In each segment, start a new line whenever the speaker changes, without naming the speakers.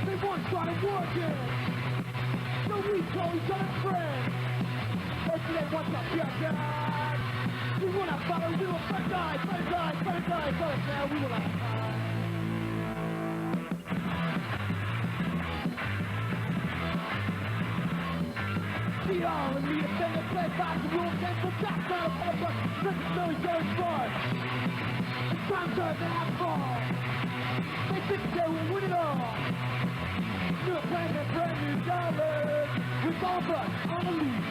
They once started working, so we call each other friends. They say, what's up, your dad? We wanna follow, we will first die, first die, first die, first now, we will not die. See all of me, and then they play by the rules, and for that kind of effort, let's know each other's fun. It's time to have fun. They think they will win it all. New planet, brand new dollars, with all of us on the lead.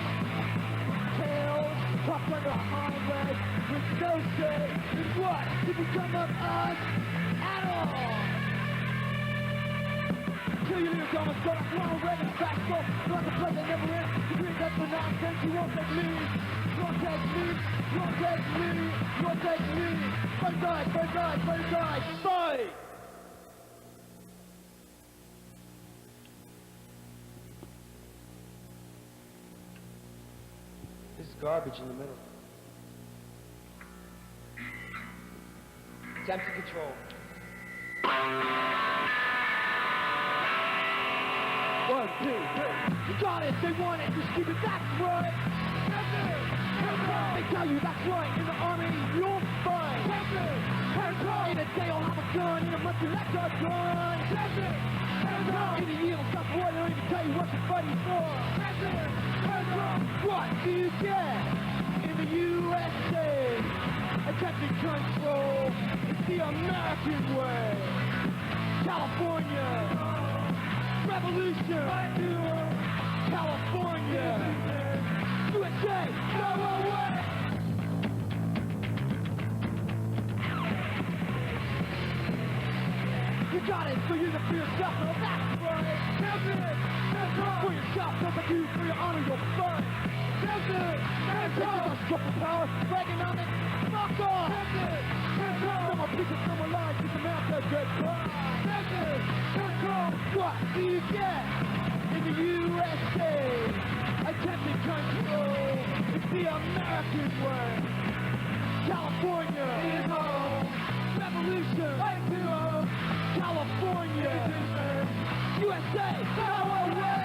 Tails, tucked under our hind legs, with no say in what to become of us at all. Kill your little dumb and stuff, one red and fast go, like a play that never ends. You bring up for nonsense, you won't take me. You won't take me, you won't take me, you won't take me. Fight, fight, fight, fight, fight, fight, fight!
There's garbage in the middle. Temperature control.
1, 2, 3. You got it, they want it, just keep it, that's right. That's it. They tell you that's right, in the army you'll fight. That's it. In a day I'll have a gun, in a month you'll let your gun. That's it. In a year I'll stop war, they don't even tell you what you're fighting for. That's it. What do you get in the USA? Attempted control, it's the American way. California. Revolution, California, USA, no way. You got it, so you can for yourself, no, that's right. That's it, that's right. For yourself, just like you, for your honor, you'll fight. That's it, that's right. That's triple power, bragging on it, knock off. That's it, that's right. No more people, no more lies, keep them out there, good cry. That's it, that's right. What do you get in the USA? Attempted control, it's the American way. California is home. Revolution, California, USA, no way.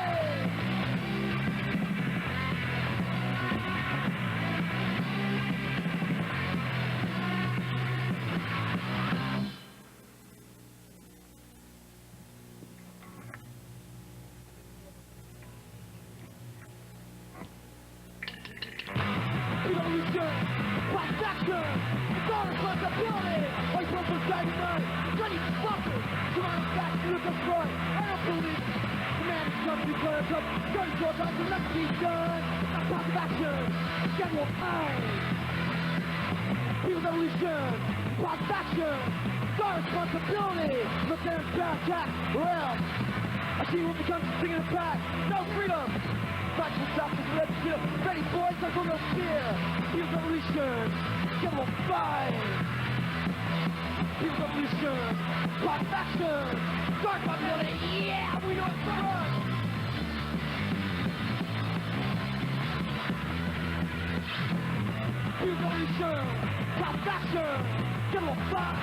Revolution, class action, it's our responsibility. White folks are dying tonight, ready to fuck it. Surround back to look us right, I don't believe it. The man is come to declare us up, guns for time to let be done. Not class of action, schedule time. People's revolution, class of action, it's our responsibility. Look there and back attack, or else I see what becomes a singing attack. No freedom. Fight for stop this red shield. Ready boys, like we're no fear. People's revolution, give them a fight. People's revolution, class of action, dark possibility, yeah, we know it's for us. People's revolution, class of action, give them a fight.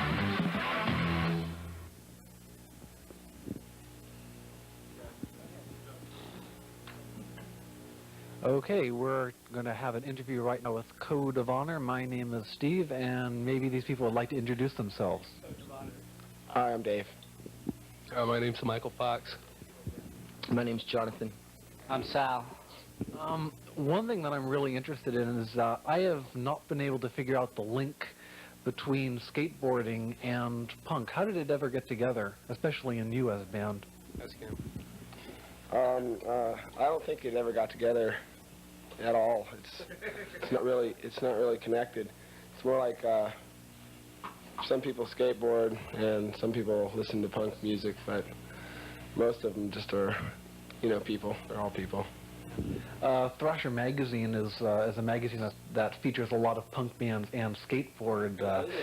Okay, we're going to have an interview right now with Code of Honor. My name is Steve, and maybe these people would like to introduce themselves.
Hi, I'm Dave.
My name's Michael Fox.
My name's Jonathan.
I'm Sal.
One thing that I'm really interested in is I have not been able to figure out the link between skateboarding and punk. How did it ever get together, especially in you as a band?
Ask him.
I don't think it ever got together at all. It's not really connected. It's more like some people skateboard and some people listen to punk music, but most of them just are, people. They're all people.
Thrasher Magazine is a magazine that features a lot of punk bands and skateboard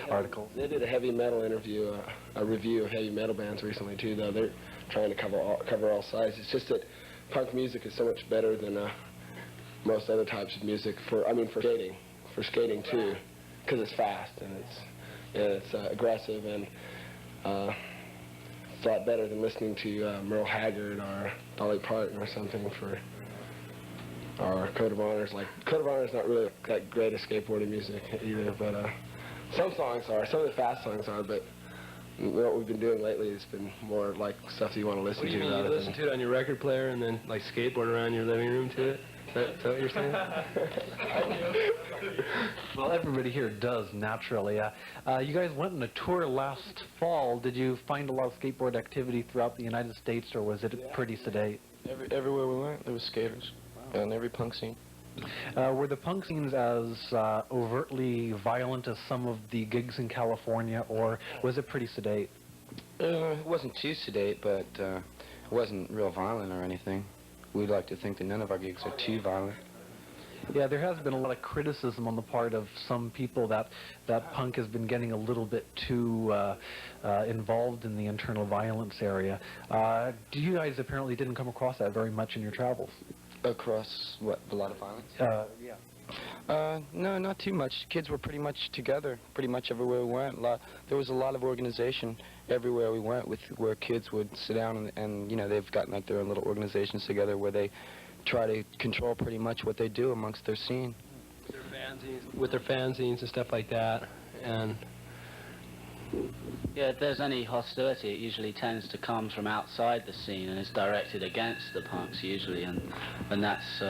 articles.
They did a heavy metal interview, a review of heavy metal bands recently too. Though they're trying to cover all sides. It's just that punk music is so much better than most other types of music for skating too, because it's fast and and it's aggressive, and it's a lot better than listening to Merle Haggard or Dolly Parton or something for our Code of Honors. Like, Code of Honor is not really that great at skateboarding music either, but some songs are. Some of the fast songs are, but what we've been doing lately has been more like stuff that you want to listen
What do
to.
you mean, you listen to it on your record player and then, like, skateboard around your living room to it? Is that what you're saying?
Well, everybody here does, naturally. You guys went on a tour last fall. Did you find a lot of skateboard activity throughout the United States, or was it pretty sedate?
Everywhere we went, there was skaters. And every punk scene.
Were the punk scenes as overtly violent as some of the gigs in California, or was it pretty sedate?
It wasn't too sedate, but it wasn't real violent or anything. We'd like to think that none of our gigs are too violent.
Yeah, there has been a lot of criticism on the part of some people that punk has been getting a little bit too involved in the internal violence area. You guys apparently didn't come across that very much in your travels.
Across, what, a lot of violence?
Yeah.
No, not too much. Kids were pretty much together, pretty much everywhere we went. There was a lot of organization everywhere we went, where kids would sit down and you know, they've got like their own little organizations together where they try to control pretty much what they do amongst their scene.
With their fanzines and stuff like that, and
Yeah, if there's any hostility, it usually tends to come from outside the scene and is directed against the punks usually, and that's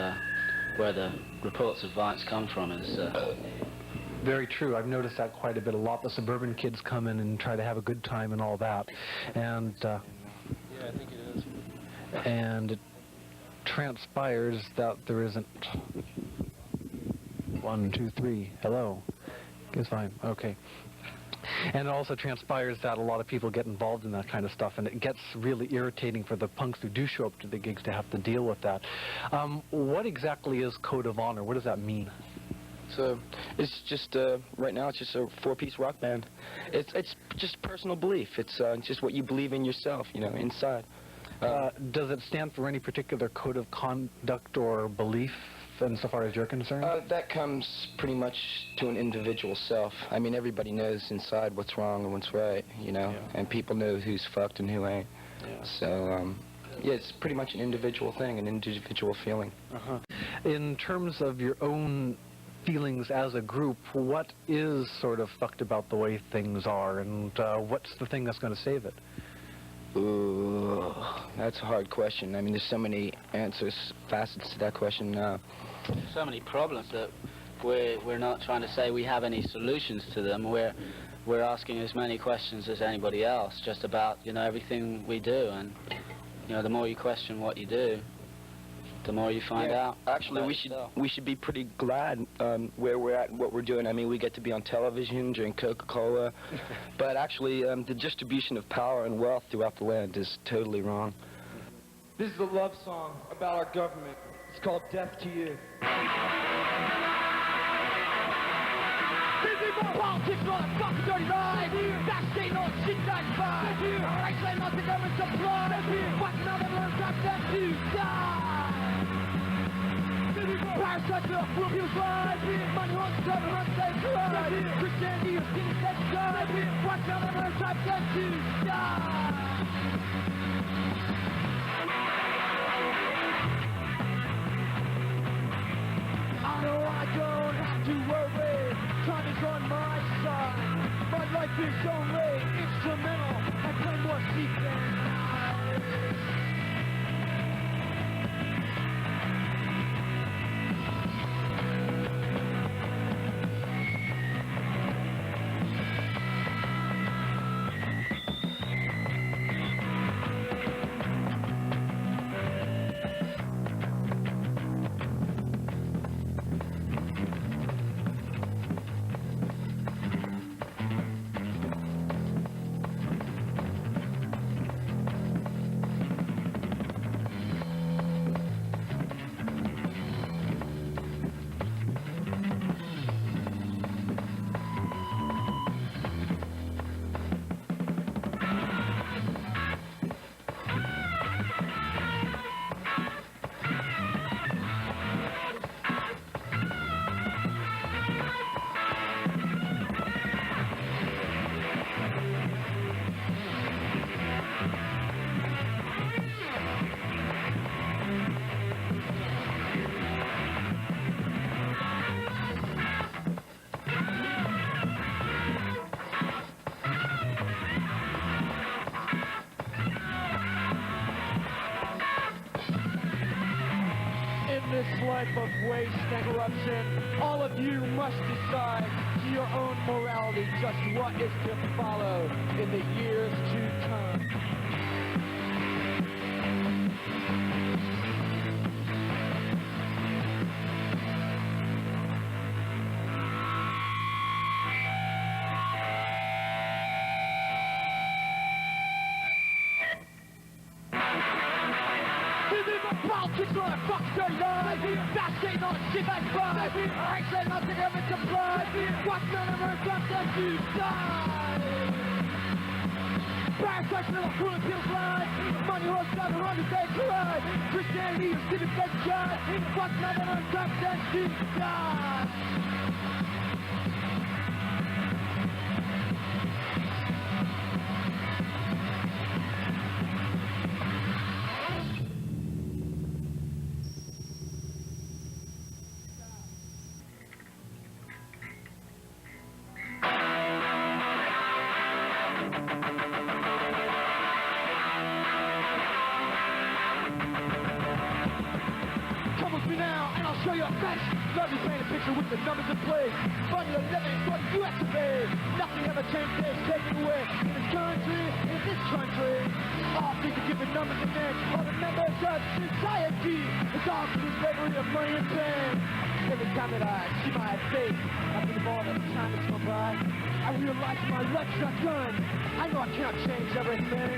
where the reports of violence come from. Is
Very true. I've noticed that quite a bit. A lot. The suburban kids come in and try to have a good time and all that, and
yeah, I think it is.
and it transpires that there isn't. 1, 2, 3. Hello. It's fine. Okay. And it also transpires that a lot of people get involved in that kind of stuff, and it gets really irritating for the punks who do show up to the gigs to have to deal with that. What exactly is Code of Honor? What does that mean?
So it's just right now it's just a 4-piece rock band. It's just personal belief. It's just what you believe in yourself, you know, inside.
Does it stand for any particular code of conduct or belief insofar as you're concerned?
That comes pretty much to an individual self. I mean, everybody knows inside what's wrong and what's right, you know, and people know who's fucked and who ain't.
Yeah.
So, yeah, it's pretty much an individual thing, an individual feeling.
Uh-huh. In terms of your own feelings as a group, what is sort of fucked about the way things are, and what's the thing that's going to save it?
Ooh, that's a hard question. I mean, there's so many facets to that question now.
so many problems that we're not trying to say we have any solutions to them. We're asking as many questions as anybody else, just about, you know, everything we do. And, you know, the more you question what you do, the more you find out.
Actually, we should be pretty glad where we're at and what we're doing. I mean, we get to be on television, drink Coca-Cola, but actually the distribution of power and wealth throughout the land is totally wrong.
This is a love song about our government. It's called Death to You. Busy for politics on a fucking dirty ride. Backstage on shit 95. Iceland not the government supply. Fighting on the learn time death to die. Parasites of poor people's lives. Money on the government they cry. Christianity is seen as God. Fighting on the learn time death to die. I know I don't have to worry, time is on my side. My life is only instrumental, I play more sheep than I. this life of waste and corruption, all of you must decide to your own morality just what is to follow in the years to come. Politics on a fuck dirty lie. Fascinating on a shit like fun. Isolating on the government supply. What's none of our content to die? Parasites little fooling people's lives. Money horse down the run to take pride. Christianity is giving fed God. What's none of our content to die? Show you a match. Love you paint a picture with the numbers in place. Money 11 for the US of A. Nothing ever changed, it's taken away. In this country, all things are given numbers and names. All the members of society. It's all for the slavery of money and fame. Every time that I see my face, I think of all the time that's gone by. I realize my luck's not done. I know I cannot change everything.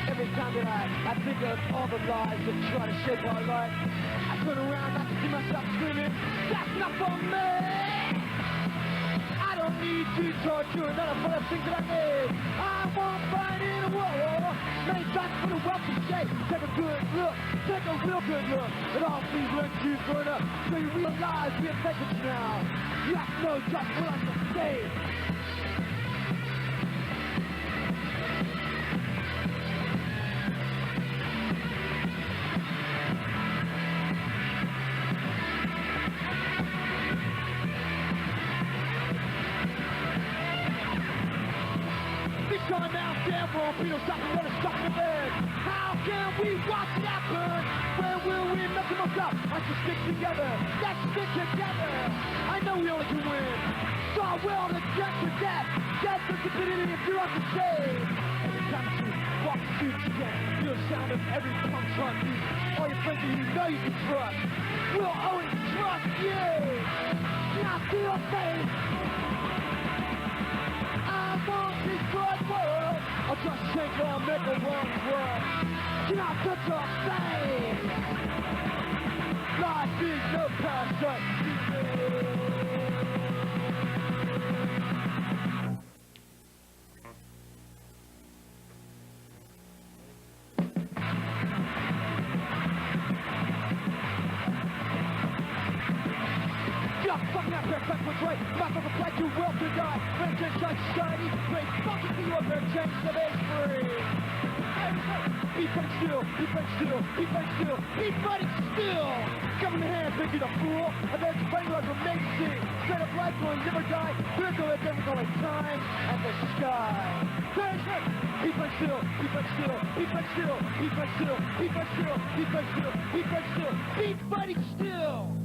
Every time that I think of all the lies that try to shape our life, I turn around, I can see myself screaming, that's not for me! I don't need to torture another for the things that I made. I won't fight in a war. Many times for the wealth to say, take a good look, take a real good look at all these learned to burn up, so you realize we are vacant now. You have to know just what I can say. Coming down, damn wrong, Peter, stop and let us stop the bed. How can we watch it happen? When will we make the most up? Let's just stick together. Let's stick together. I know we only can win. So I will to death to death. Death is stupidity if you're up to save. Every time you walk the streets again, feel the sound of every punk truck beat. All your friends that you know you can trust. We'll always trust you. Not to your face. I won't destroy the world. I'll just think I'll make a world world. Can I touch your face? Life is no parasite. Fucking out there, back what's right. Not gonna fight you will to die. Rage inside society. Great fucking to you up there, change the base free. Be fighting still, be fighting still, be fighting still, be fighting still. Come in the hand, thinking a fool. And there's a fighting like amazing. Straight up life will never die. We're going to every like time and the sky. Be fighting still, be fighting still, be fighting still, be fighting still, be fighting still, be fighting still, be fighting still, be fighting still.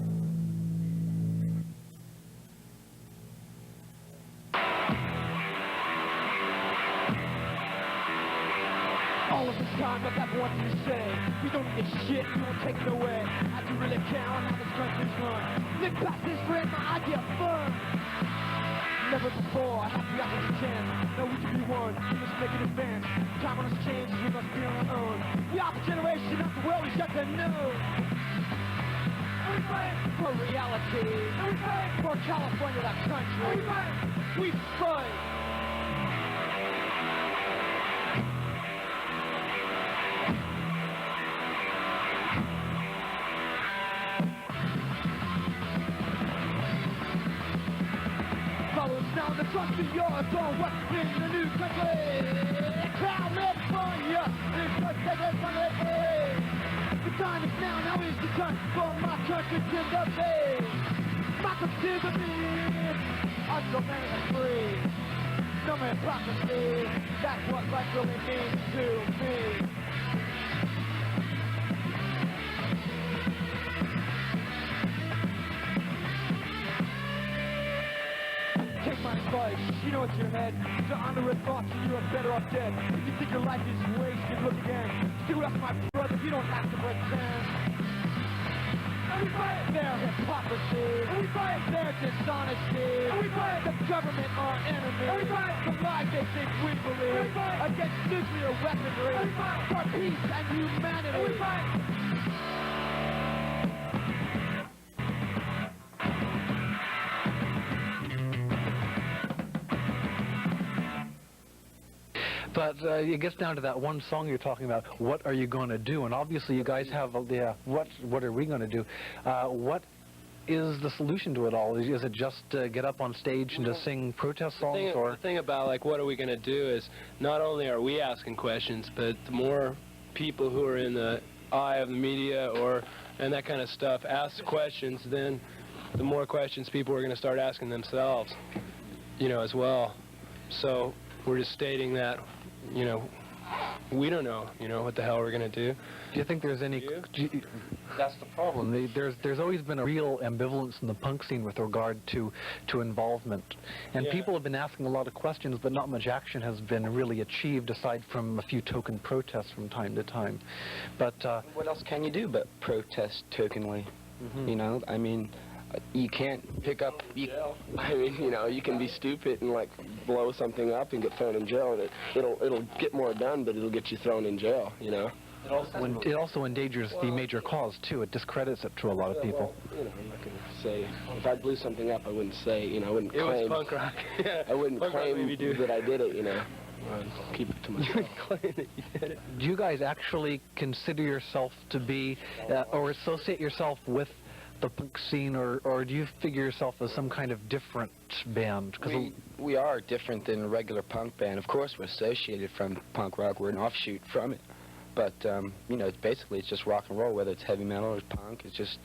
All of this time I've got one thing to say. We don't need this shit, we won't take it away. I do really care on how this country's run. Live past this for my idea of fun. Never before, I have the opportunity chance. No, we can be one, we must make an advance. Time on us changes, we must be on our own. We are the generation of the world we shut to know. And we fight for reality. And we fight for California, that country. And we fight. We fight. Now the trust of yours on what's in the new country. California, this was taken from the day. The time is now is the time for my country to the bay. My country to be undomained and free. No hypocrisy, that's what life really means to me. life. You know it's your head. So honor with thoughts and you are better off dead. If you think your life is wasted, look again. Do us, my brother, you don't have to pretend. And we fight their hypocrisy. And we fight their dishonesty. And we fight the government, our enemy. And we fight the lies they think we believe. And we fight against nuclear weaponry. And we fight for peace and humanity. And we fight.
But it gets down to that one song you're talking about. What are you going to do? And obviously, you guys have what are we going to do? What is the solution to it all? Is it just get up on stage and just sing protest songs?
The thing about like what are we going to do is not only are we asking questions, but the more people who are in the eye of the media and that kind of stuff ask questions, then the more questions people are going to start asking themselves, as well. So we're just stating that, we don't know, what the hell we're going to do.
Do you think there's any... That's the problem. There's always been a real ambivalence in the punk scene with regard to involvement. And people have been asking a lot of questions, but not much action has been really achieved aside from a few token protests from time to time. But
what else can you do but protest tokenly? I mean, you can't pick up...
you can be stupid and, like, blow something up and get thrown in jail, and it'll get more done, but it'll get you thrown in jail,
It also endangers the major cause, too. It discredits it to a lot of people.
Well, I'm not going to say... If I blew something up, I wouldn't say, I wouldn't claim...
It was punk rock.
I wouldn't claim that I did it, I'd keep it to myself.
You claim that you did it.
Do you guys actually consider yourself to be, or associate yourself with the punk scene, or do you figure yourself as some kind of different band?
We are different than a regular punk band. Of course, we're associated from punk rock. We're an offshoot from it. But, it's just rock and roll, whether it's heavy metal or punk. It's just,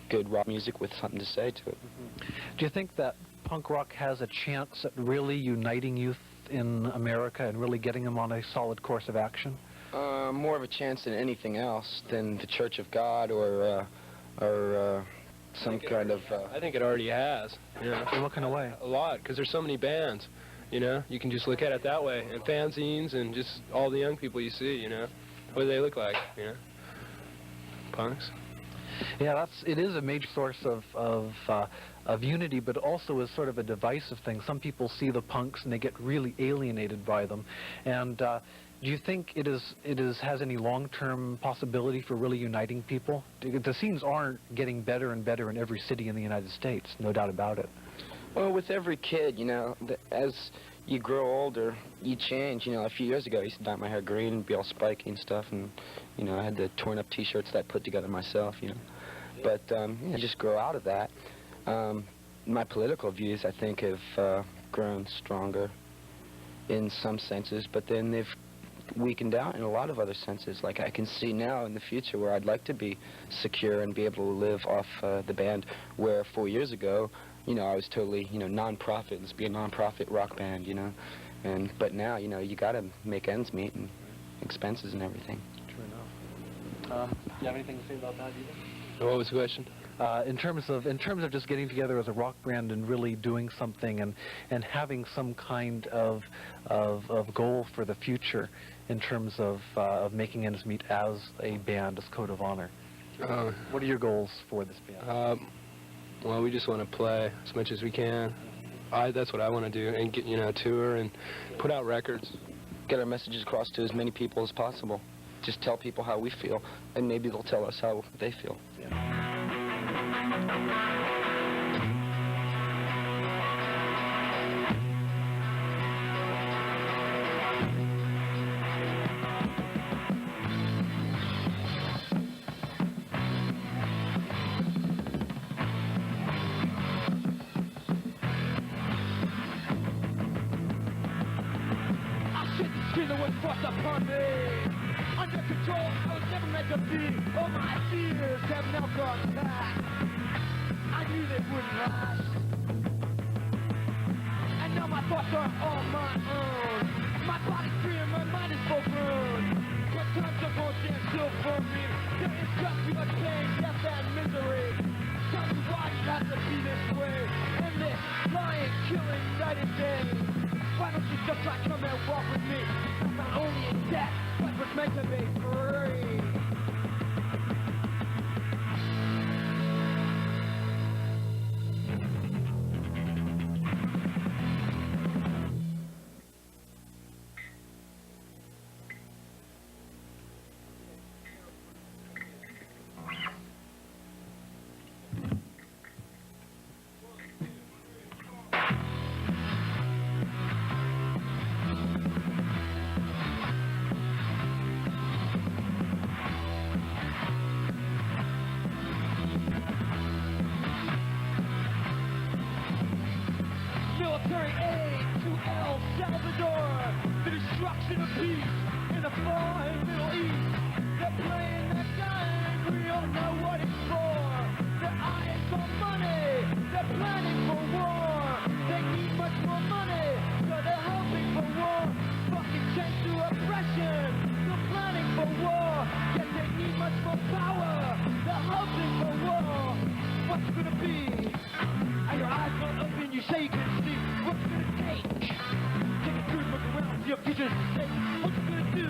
good rock music with something to say to it.
Do you think that punk rock has a chance at really uniting youth in America and really getting them on a solid course of action?
More of a chance than anything else, than the Church of God or some kind of...
I think it already has.
You're looking away.
A lot, because there's so many bands, You can just look at it that way. And fanzines and just all the young people you see, What do they look like, Punks.
Yeah, it is a major source of unity, but also is sort of a divisive thing. Some people see the punks and they get really alienated by them. And do you think it has any long-term possibility for really uniting people? The scenes aren't getting better and better in every city in the United States, no doubt about it.
Well, with every kid, as you grow older, you change. A few years ago, I used to dye my hair green and be all spiky and stuff, and, I had the torn-up T-shirts that I put together myself, But, you just grow out of that. My political views, I think, have grown stronger in some senses, but then they've weakened out in a lot of other senses. Like, I can see now in the future where I'd like to be secure and be able to live off the band, where 4 years ago, I was totally, non-profit. Let's be a non-profit rock band, But now, you got to make ends meet and expenses and everything.
True enough. Do you have anything to say about that either?
What was the question?
In terms of just getting together as a rock band and really doing something and having some kind of goal for the future in terms of making ends meet as a band, as Code of Honor. What are your goals for this band?
Well, we just want to play as much as we can. That's what I want to do, and get, tour and put out records.
Get our messages across to as many people as possible. Just tell people how we feel, and maybe they'll tell us how they feel.
Forced upon me, under control, I was never meant to be. All my fears have now gone past. I knew they wouldn't last. And now my thoughts are all my own. My body's free and my mind is full grown. But times are going to stand still for me. There is just blood, pain, death, and misery. Tell me why it has to be this way. Endless, lying, killing, night and day. Just try come and walk with me. Not only in death, but was meant to be free. Military aid to El Salvador, the destruction of peace in the far Middle East. They're playing that game, we don't know what it's for. Their eyes on money, they're planning for war. They need much more money, so they're hoping for war. Fucking change to oppression, they're planning for war. Yet they need much more power, they're hoping for war. What's it gonna be? And your eyes won't open, you say you can see. What's it gonna take? Take a good look around, see your future's safe. What's it gonna do?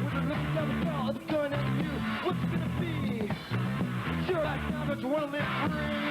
When they're looking down the barrel of the gun at you, what's it gonna be? Sure, right now, don't you wanna live free?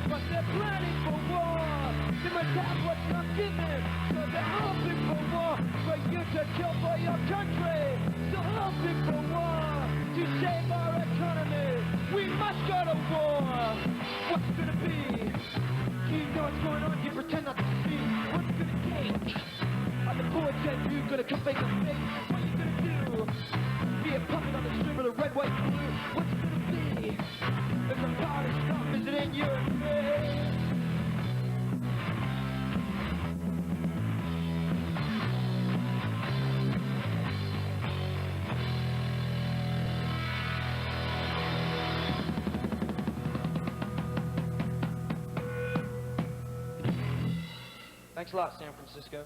But they're planning for war. They must have what's not given, so they're hoping for war. For you to kill for your country, still hoping for war. To save our economy, we must go to war. What's it gonna be? You know what's going on, you pretend not to see. What's it gonna take? Are the bullets and you gonna come face to face? What are you gonna do? Be a puppet on the string with a red, white, blue. What's it gonna be? If the power to stop, is it in your face?
Thanks a lot, San Francisco.